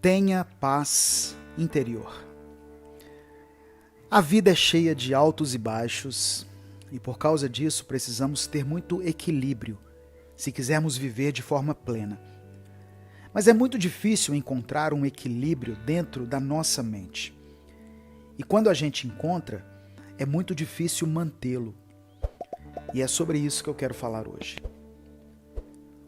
Tenha paz interior. A vida é cheia de altos e baixos e por causa disso precisamos ter muito equilíbrio se quisermos viver de forma plena. Mas é muito difícil encontrar um equilíbrio dentro da nossa mente. E quando a gente encontra, é muito difícil mantê-lo. E é sobre isso que eu quero falar hoje.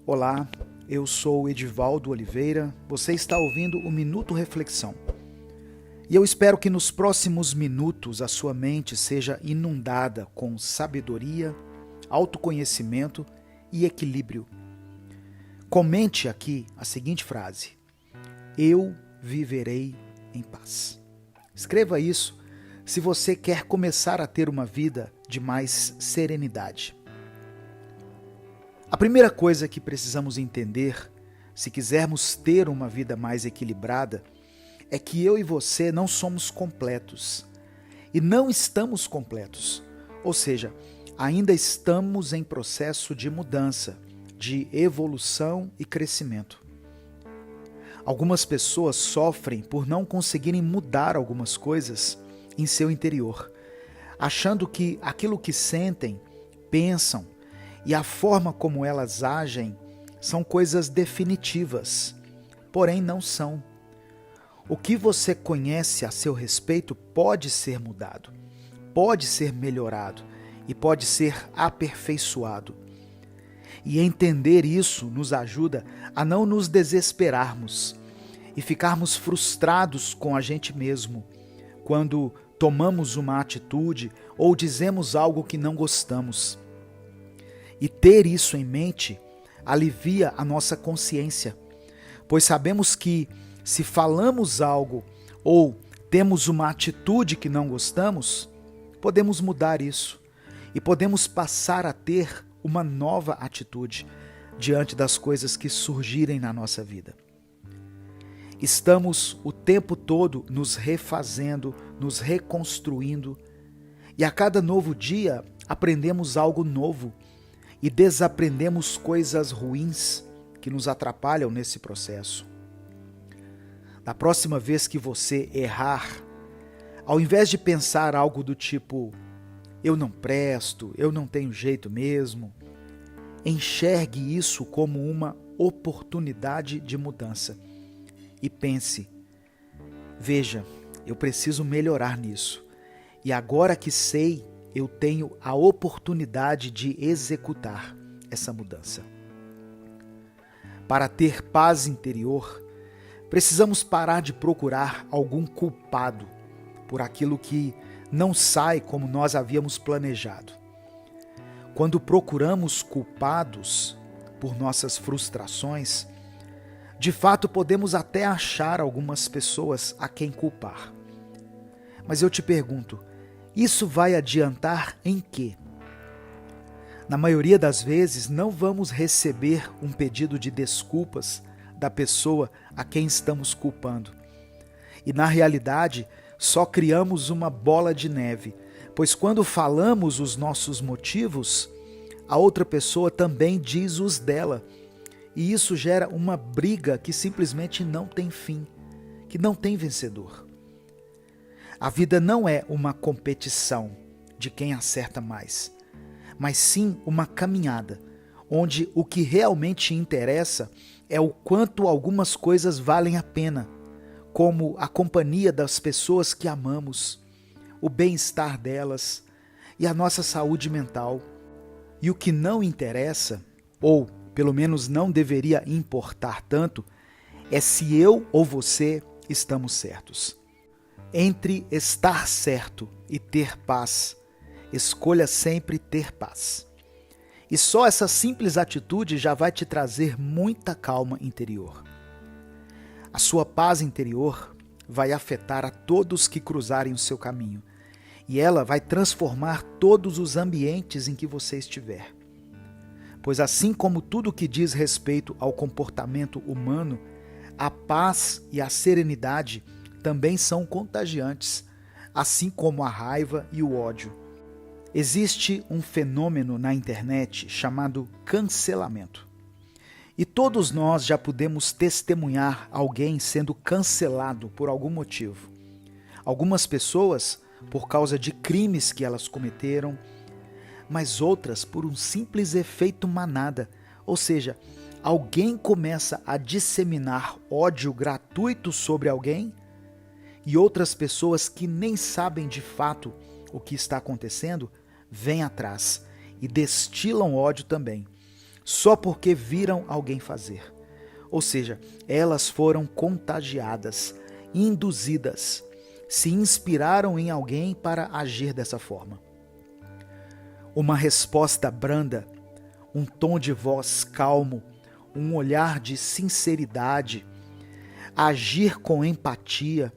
Olá, eu sou Edivaldo Oliveira, você está ouvindo o Minuto Reflexão. E eu espero que nos próximos minutos a sua mente seja inundada com sabedoria, autoconhecimento e equilíbrio. Comente aqui a seguinte frase: eu viverei em paz. Escreva isso se você quer começar a ter uma vida de mais serenidade. A primeira coisa que precisamos entender, se quisermos ter uma vida mais equilibrada, é que eu e você não somos completos. E não estamos completos. Ou seja, ainda estamos em processo de mudança, de evolução e crescimento. Algumas pessoas sofrem por não conseguirem mudar algumas coisas em seu interior, achando que aquilo que sentem, pensam e a forma como elas agem são coisas definitivas, porém não são. O que você conhece a seu respeito pode ser mudado, pode ser melhorado e pode ser aperfeiçoado. E entender isso nos ajuda a não nos desesperarmos e ficarmos frustrados com a gente mesmo quando tomamos uma atitude ou dizemos algo que não gostamos. E ter isso em mente alivia a nossa consciência, pois sabemos que se falamos algo ou temos uma atitude que não gostamos, podemos mudar isso e podemos passar a ter uma nova atitude diante das coisas que surgirem na nossa vida. Estamos o tempo todo nos refazendo, nos reconstruindo e a cada novo dia aprendemos algo novo e desaprendemos coisas ruins que nos atrapalham nesse processo. Da próxima vez que você errar, ao invés de pensar algo do tipo eu não presto, eu não tenho jeito mesmo, enxergue isso como uma oportunidade de mudança e pense, veja, eu preciso melhorar nisso e agora que sei, eu tenho a oportunidade de executar essa mudança. Para ter paz interior, precisamos parar de procurar algum culpado por aquilo que não sai como nós havíamos planejado. Quando procuramos culpados por nossas frustrações, de fato podemos até achar algumas pessoas a quem culpar. Mas eu te pergunto, isso vai adiantar em quê? Na maioria das vezes, não vamos receber um pedido de desculpas da pessoa a quem estamos culpando. E na realidade, só criamos uma bola de neve, pois quando falamos os nossos motivos, a outra pessoa também diz os dela. E isso gera uma briga que simplesmente não tem fim, que não tem vencedor. A vida não é uma competição de quem acerta mais, mas sim uma caminhada, onde o que realmente interessa é o quanto algumas coisas valem a pena, como a companhia das pessoas que amamos, o bem-estar delas e a nossa saúde mental. E o que não interessa, ou pelo menos não deveria importar tanto, é se eu ou você estamos certos. Entre estar certo e ter paz, escolha sempre ter paz. E só essa simples atitude já vai te trazer muita calma interior. A sua paz interior vai afetar a todos que cruzarem o seu caminho, e ela vai transformar todos os ambientes em que você estiver. Pois assim como tudo que diz respeito ao comportamento humano, a paz e a serenidade também são contagiantes, assim como a raiva e o ódio. Existe um fenômeno na internet chamado cancelamento. E todos nós já pudemos testemunhar alguém sendo cancelado por algum motivo. Algumas pessoas por causa de crimes que elas cometeram, mas outras por um simples efeito manada, ou seja, alguém começa a disseminar ódio gratuito sobre alguém e outras pessoas que nem sabem de fato o que está acontecendo vêm atrás e destilam ódio também, só porque viram alguém fazer. Ou seja, elas foram contagiadas, induzidas, se inspiraram em alguém para agir dessa forma. Uma resposta branda, um tom de voz calmo, um olhar de sinceridade, agir com empatia,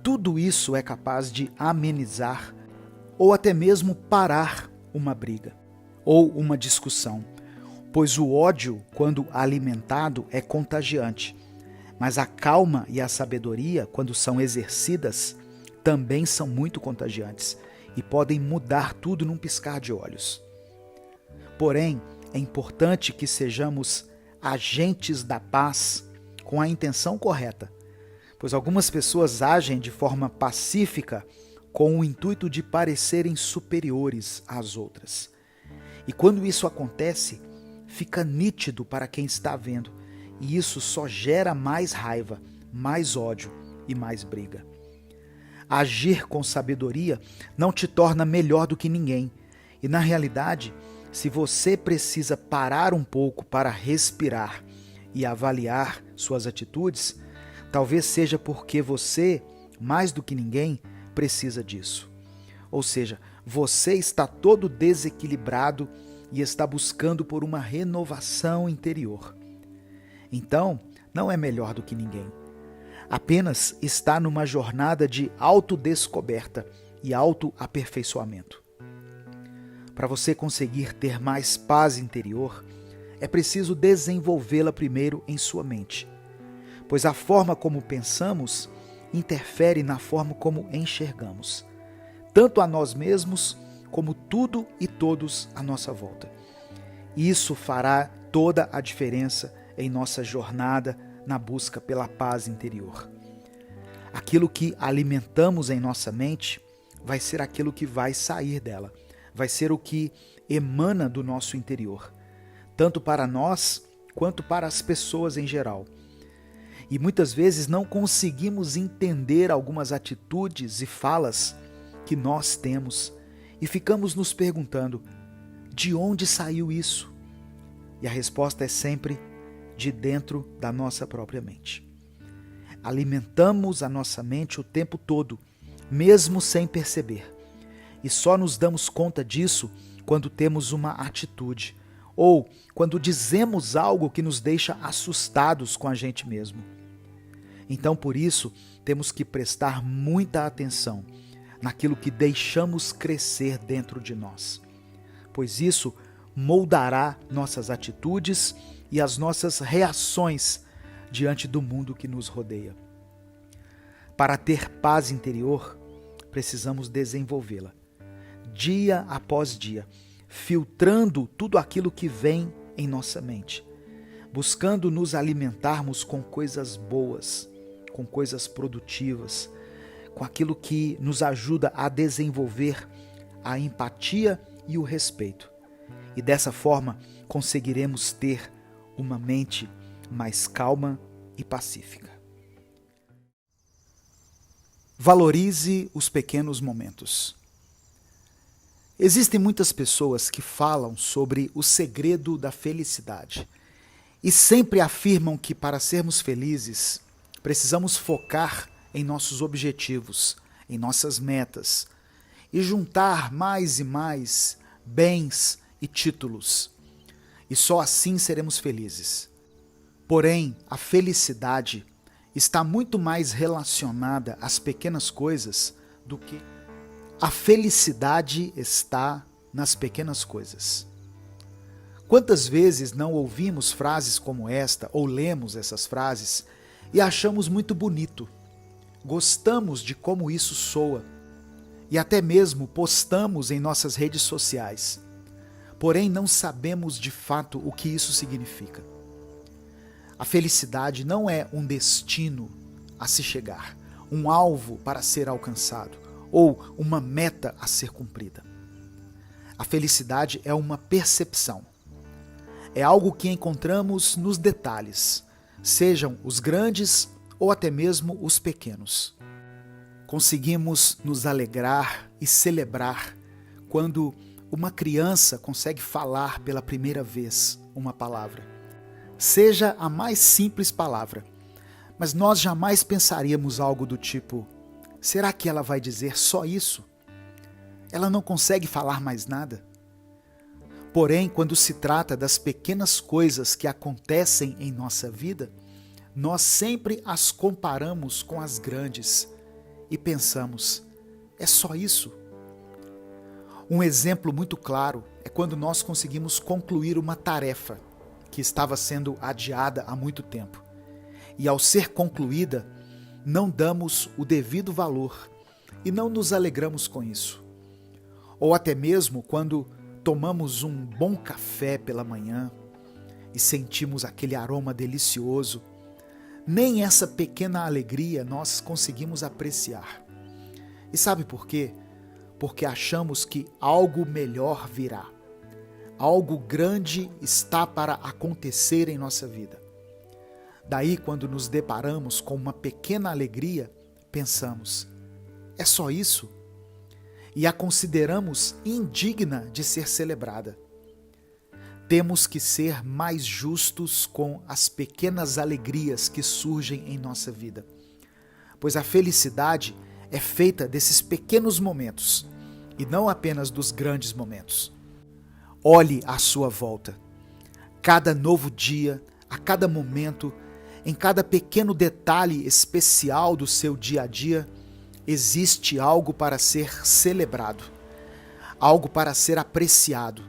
tudo isso é capaz de amenizar ou até mesmo parar uma briga ou uma discussão, pois o ódio, quando alimentado, é contagiante, mas a calma e a sabedoria, quando são exercidas, também são muito contagiantes e podem mudar tudo num piscar de olhos. Porém, é importante que sejamos agentes da paz com a intenção correta, pois algumas pessoas agem de forma pacífica com o intuito de parecerem superiores às outras. E quando isso acontece, fica nítido para quem está vendo, e isso só gera mais raiva, mais ódio e mais briga. Agir com sabedoria não te torna melhor do que ninguém. E na realidade, se você precisa parar um pouco para respirar e avaliar suas atitudes, talvez seja porque você, mais do que ninguém, precisa disso. Ou seja, você está todo desequilibrado e está buscando por uma renovação interior. Então, não é melhor do que ninguém. Apenas está numa jornada de autodescoberta e autoaperfeiçoamento. Para você conseguir ter mais paz interior, é preciso desenvolvê-la primeiro em sua mente, pois a forma como pensamos interfere na forma como enxergamos, tanto a nós mesmos como tudo e todos à nossa volta. Isso fará toda a diferença em nossa jornada na busca pela paz interior. Aquilo que alimentamos em nossa mente vai ser aquilo que vai sair dela, vai ser o que emana do nosso interior, tanto para nós quanto para as pessoas em geral. E muitas vezes não conseguimos entender algumas atitudes e falas que nós temos e ficamos nos perguntando: de onde saiu isso? E a resposta é sempre de dentro da nossa própria mente. Alimentamos a nossa mente o tempo todo, mesmo sem perceber. E só nos damos conta disso quando temos uma atitude ou quando dizemos algo que nos deixa assustados com a gente mesmo. Então, por isso, temos que prestar muita atenção naquilo que deixamos crescer dentro de nós, pois isso moldará nossas atitudes e as nossas reações diante do mundo que nos rodeia. Para ter paz interior, precisamos desenvolvê-la, dia após dia, filtrando tudo aquilo que vem em nossa mente, buscando nos alimentarmos com coisas boas, com coisas produtivas, com aquilo que nos ajuda a desenvolver a empatia e o respeito. E dessa forma conseguiremos ter uma mente mais calma e pacífica. Valorize os pequenos momentos. Existem muitas pessoas que falam sobre o segredo da felicidade e sempre afirmam que para sermos felizes precisamos focar em nossos objetivos, em nossas metas e juntar mais e mais bens e títulos. E só assim seremos felizes. Porém, a felicidade está muito mais relacionada às pequenas coisas do que... A felicidade está nas pequenas coisas. Quantas vezes não ouvimos frases como esta, ou lemos essas frases, e achamos muito bonito, gostamos de como isso soa, e até mesmo postamos em nossas redes sociais. Porém, não sabemos de fato o que isso significa. A felicidade não é um destino a se chegar, um alvo para ser alcançado ou uma meta a ser cumprida. A felicidade é uma percepção. É algo que encontramos nos detalhes, sejam os grandes ou até mesmo os pequenos. Conseguimos nos alegrar e celebrar quando uma criança consegue falar pela primeira vez uma palavra. Seja a mais simples palavra, mas nós jamais pensaríamos algo do tipo: será que ela vai dizer só isso? Ela não consegue falar mais nada? Porém, quando se trata das pequenas coisas que acontecem em nossa vida, nós sempre as comparamos com as grandes e pensamos: é só isso? Um exemplo muito claro é quando nós conseguimos concluir uma tarefa que estava sendo adiada há muito tempo. E ao ser concluída, não damos o devido valor e não nos alegramos com isso. Ou até mesmo quando tomamos um bom café pela manhã e sentimos aquele aroma delicioso, nem essa pequena alegria nós conseguimos apreciar. E sabe por quê? Porque achamos que algo melhor virá. Algo grande está para acontecer em nossa vida. Daí, quando nos deparamos com uma pequena alegria, pensamos: é só isso? E a consideramos indigna de ser celebrada. Temos que ser mais justos com as pequenas alegrias que surgem em nossa vida, pois a felicidade é feita desses pequenos momentos e não apenas dos grandes momentos. Olhe à sua volta. Cada novo dia, a cada momento, em cada pequeno detalhe especial do seu dia a dia, existe algo para ser celebrado, algo para ser apreciado,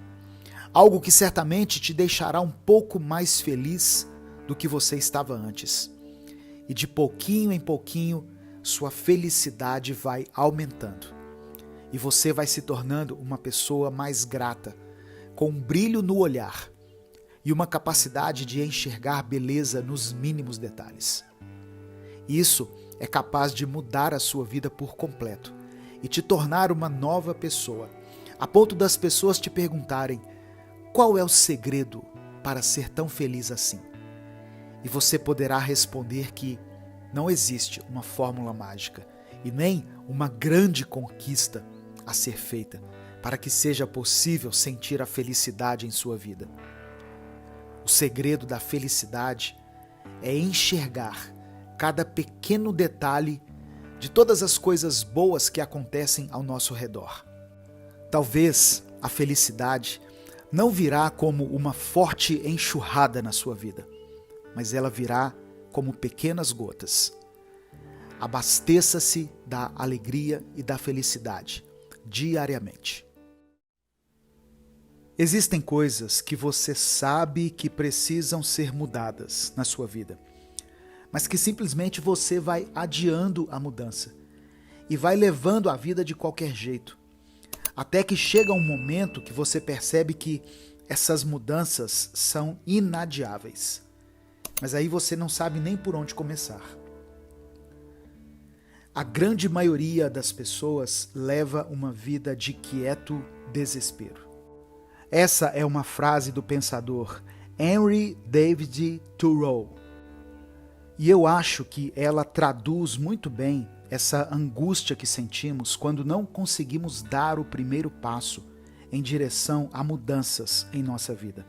algo que certamente te deixará um pouco mais feliz do que você estava antes. E de pouquinho em pouquinho, sua felicidade vai aumentando. E você vai se tornando uma pessoa mais grata, com um brilho no olhar e uma capacidade de enxergar beleza nos mínimos detalhes. Isso é capaz de mudar a sua vida por completo e te tornar uma nova pessoa, a ponto das pessoas te perguntarem: qual é o segredo para ser tão feliz assim? E você poderá responder que não existe uma fórmula mágica e nem uma grande conquista a ser feita para que seja possível sentir a felicidade em sua vida. O segredo da felicidade é enxergar cada pequeno detalhe de todas as coisas boas que acontecem ao nosso redor. Talvez a felicidade não virá como uma forte enxurrada na sua vida, mas ela virá como pequenas gotas. Abasteça-se da alegria e da felicidade diariamente. Existem coisas que você sabe que precisam ser mudadas na sua vida, mas que simplesmente você vai adiando a mudança e vai levando a vida de qualquer jeito, até que chega um momento que você percebe que essas mudanças são inadiáveis, mas aí você não sabe nem por onde começar. A grande maioria das pessoas leva uma vida de quieto desespero. Essa é uma frase do pensador Henry David Thoreau. E eu acho que ela traduz muito bem essa angústia que sentimos quando não conseguimos dar o primeiro passo em direção a mudanças em nossa vida.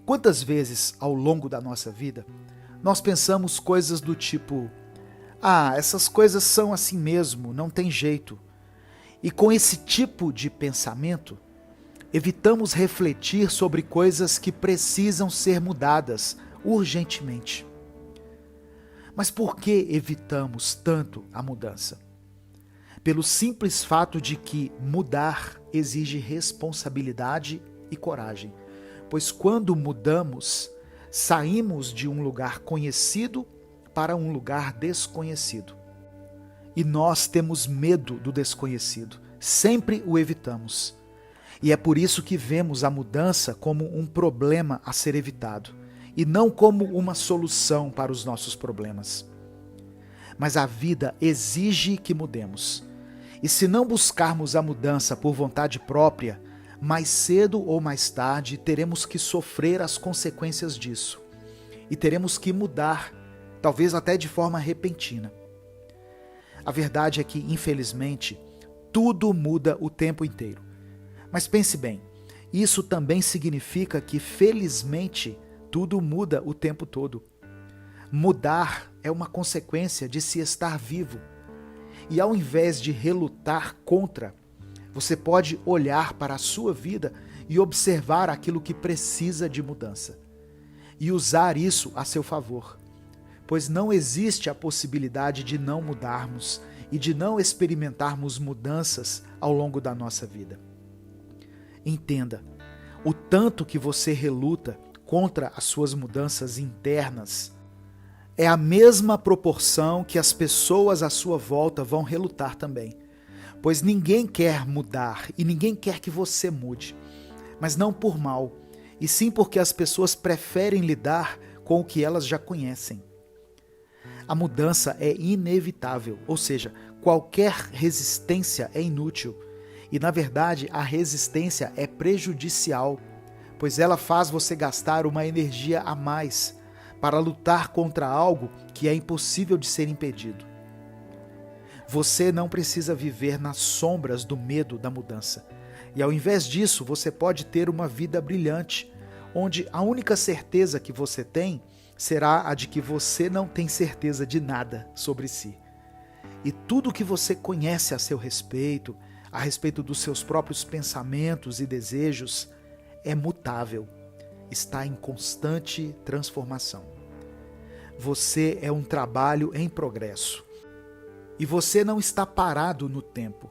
Quantas vezes ao longo da nossa vida nós pensamos coisas do tipo: essas coisas são assim mesmo, não tem jeito. E com esse tipo de pensamento, evitamos refletir sobre coisas que precisam ser mudadas urgentemente. Mas por que evitamos tanto a mudança? Pelo simples fato de que mudar exige responsabilidade e coragem, pois quando mudamos, saímos de um lugar conhecido para um lugar desconhecido. E nós temos medo do desconhecido, sempre o evitamos. E é por isso que vemos a mudança como um problema a ser evitado, e não como uma solução para os nossos problemas. Mas a vida exige que mudemos. E se não buscarmos a mudança por vontade própria, mais cedo ou mais tarde teremos que sofrer as consequências disso. E teremos que mudar, talvez até de forma repentina. A verdade é que, infelizmente, tudo muda o tempo inteiro. Mas pense bem, isso também significa que, felizmente, tudo muda o tempo todo. Mudar é uma consequência de se estar vivo. E ao invés de relutar contra, você pode olhar para a sua vida e observar aquilo que precisa de mudança. E usar isso a seu favor. Pois não existe a possibilidade de não mudarmos e de não experimentarmos mudanças ao longo da nossa vida. Entenda, o tanto que você reluta contra as suas mudanças internas é a mesma proporção que as pessoas à sua volta vão relutar também. Pois ninguém quer mudar e ninguém quer que você mude, mas não por mal, e sim porque as pessoas preferem lidar com o que elas já conhecem. A mudança é inevitável, ou seja, qualquer resistência é inútil. E, na verdade, a resistência é prejudicial, pois ela faz você gastar uma energia a mais para lutar contra algo que é impossível de ser impedido. Você não precisa viver nas sombras do medo da mudança. E, ao invés disso, você pode ter uma vida brilhante, onde a única certeza que você tem será a de que você não tem certeza de nada sobre si. E tudo que você conhece a seu respeito, a respeito dos seus próprios pensamentos e desejos, é mutável, está em constante transformação. Você é um trabalho em progresso. E você não está parado no tempo,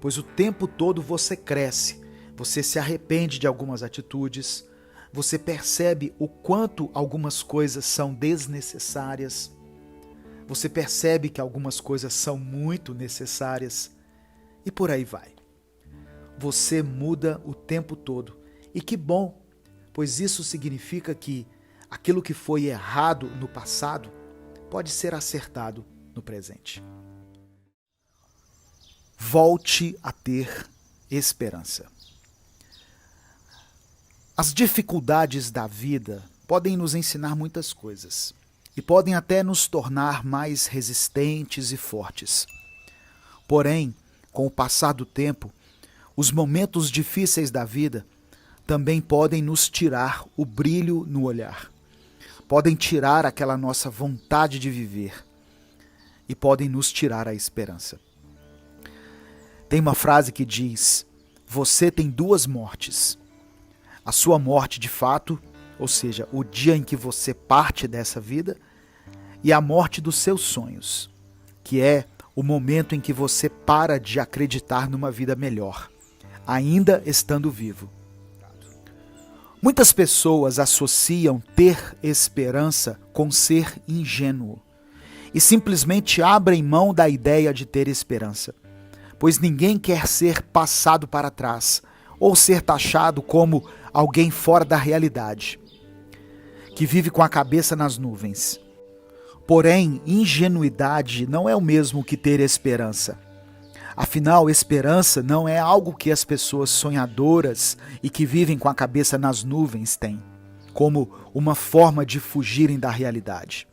pois o tempo todo você cresce, você se arrepende de algumas atitudes, você percebe o quanto algumas coisas são desnecessárias, você percebe que algumas coisas são muito necessárias, e por aí vai. Você muda o tempo todo, e que bom, pois isso significa que aquilo que foi errado no passado pode ser acertado no presente. Volte a ter esperança. As dificuldades da vida podem nos ensinar muitas coisas e podem até nos tornar mais resistentes e fortes. Porém, com o passar do tempo, os momentos difíceis da vida também podem nos tirar o brilho no olhar, podem tirar aquela nossa vontade de viver e podem nos tirar a esperança. Tem uma frase que diz: você tem duas mortes. A sua morte de fato, ou seja, o dia em que você parte dessa vida, e a morte dos seus sonhos, que é o momento em que você para de acreditar numa vida melhor, ainda estando vivo. Muitas pessoas associam ter esperança com ser ingênuo e simplesmente abrem mão da ideia de ter esperança, pois ninguém quer ser passado para trás ou ser taxado como alguém fora da realidade, que vive com a cabeça nas nuvens. Porém, ingenuidade não é o mesmo que ter esperança. Afinal, esperança não é algo que as pessoas sonhadoras e que vivem com a cabeça nas nuvens têm, como uma forma de fugirem da realidade.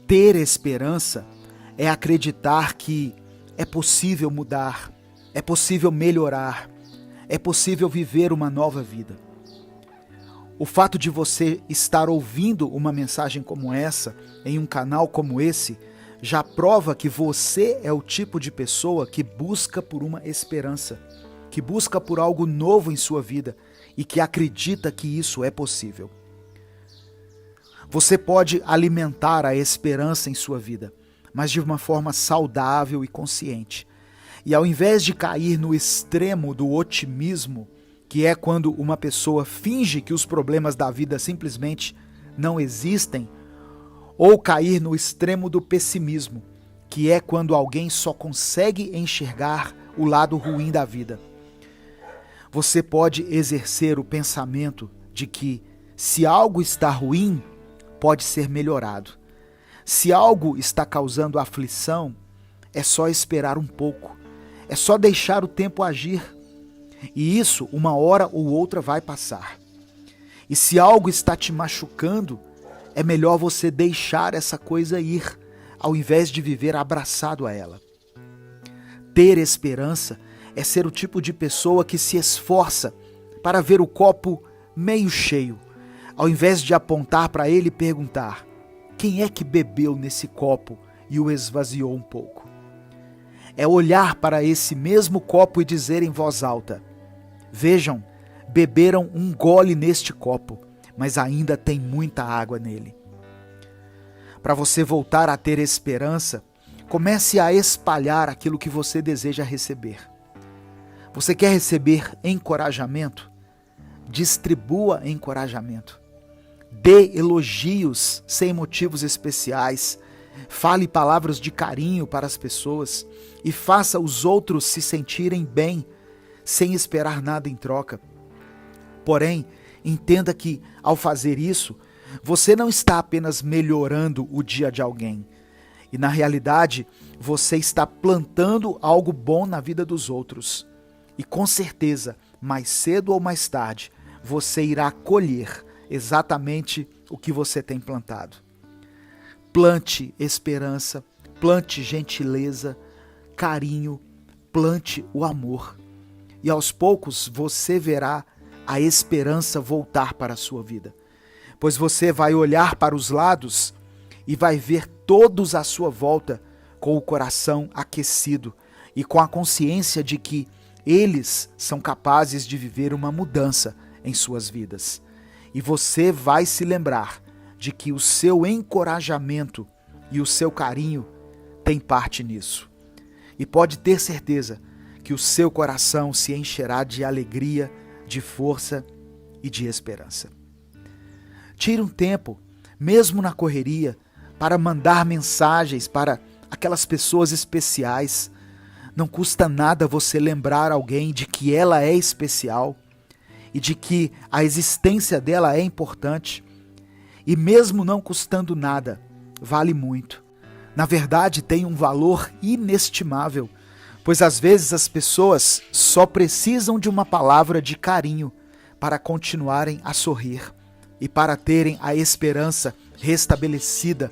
Ter esperança é acreditar que é possível mudar, é possível melhorar, é possível viver uma nova vida. O fato de você estar ouvindo uma mensagem como essa, em um canal como esse, já prova que você é o tipo de pessoa que busca por uma esperança, que busca por algo novo em sua vida e que acredita que isso é possível. Você pode alimentar a esperança em sua vida, mas de uma forma saudável e consciente. E ao invés de cair no extremo do otimismo, que é quando uma pessoa finge que os problemas da vida simplesmente não existem, ou cair no extremo do pessimismo, que é quando alguém só consegue enxergar o lado ruim da vida. Você pode exercer o pensamento de que, se algo está ruim, pode ser melhorado. Se algo está causando aflição, é só esperar um pouco. É só deixar o tempo agir. E isso, uma hora ou outra, vai passar. E se algo está te machucando, é melhor você deixar essa coisa ir, ao invés de viver abraçado a ela. Ter esperança é ser o tipo de pessoa que se esforça para ver o copo meio cheio, ao invés de apontar para ele e perguntar: quem é que bebeu nesse copo e o esvaziou um pouco? É olhar para esse mesmo copo e dizer em voz alta: vejam, beberam um gole neste copo, mas ainda tem muita água nele. Para você voltar a ter esperança, comece a espalhar aquilo que você deseja receber. Você quer receber encorajamento? Distribua encorajamento. Dê elogios sem motivos especiais. Fale palavras de carinho para as pessoas e faça os outros se sentirem bem, sem esperar nada em troca. Porém, entenda que, ao fazer isso, você não está apenas melhorando o dia de alguém. E, na realidade, você está plantando algo bom na vida dos outros. E, com certeza, mais cedo ou mais tarde, você irá colher exatamente o que você tem plantado. Plante esperança, plante gentileza, carinho, plante o amor. E aos poucos você verá a esperança voltar para a sua vida. Pois você vai olhar para os lados e vai ver todos à sua volta com o coração aquecido e com a consciência de que eles são capazes de viver uma mudança em suas vidas. E você vai se lembrar de que o seu encorajamento e o seu carinho têm parte nisso. E pode ter certeza que o seu coração se encherá de alegria, de força e de esperança. Tire um tempo, mesmo na correria, para mandar mensagens para aquelas pessoas especiais. Não custa nada você lembrar alguém de que ela é especial e de que a existência dela é importante. E mesmo não custando nada, vale muito. Na verdade, tem um valor inestimável, pois às vezes as pessoas só precisam de uma palavra de carinho para continuarem a sorrir e para terem a esperança restabelecida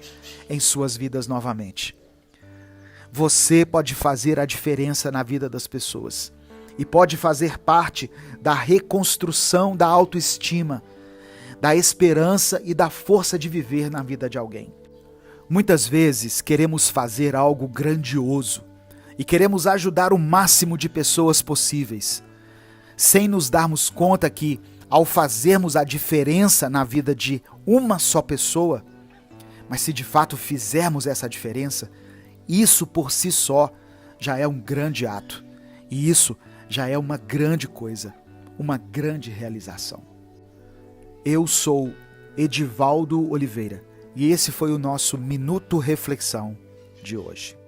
em suas vidas novamente. Você pode fazer a diferença na vida das pessoas e pode fazer parte da reconstrução da autoestima, da esperança e da força de viver na vida de alguém. Muitas vezes queremos fazer algo grandioso e queremos ajudar o máximo de pessoas possíveis, sem nos darmos conta que, ao fazermos a diferença na vida de uma só pessoa, mas se de fato fizermos essa diferença, isso por si só já é um grande ato. E isso já é uma grande coisa, uma grande realização. Eu sou Edivaldo Oliveira e esse foi o nosso Minuto Reflexão de hoje.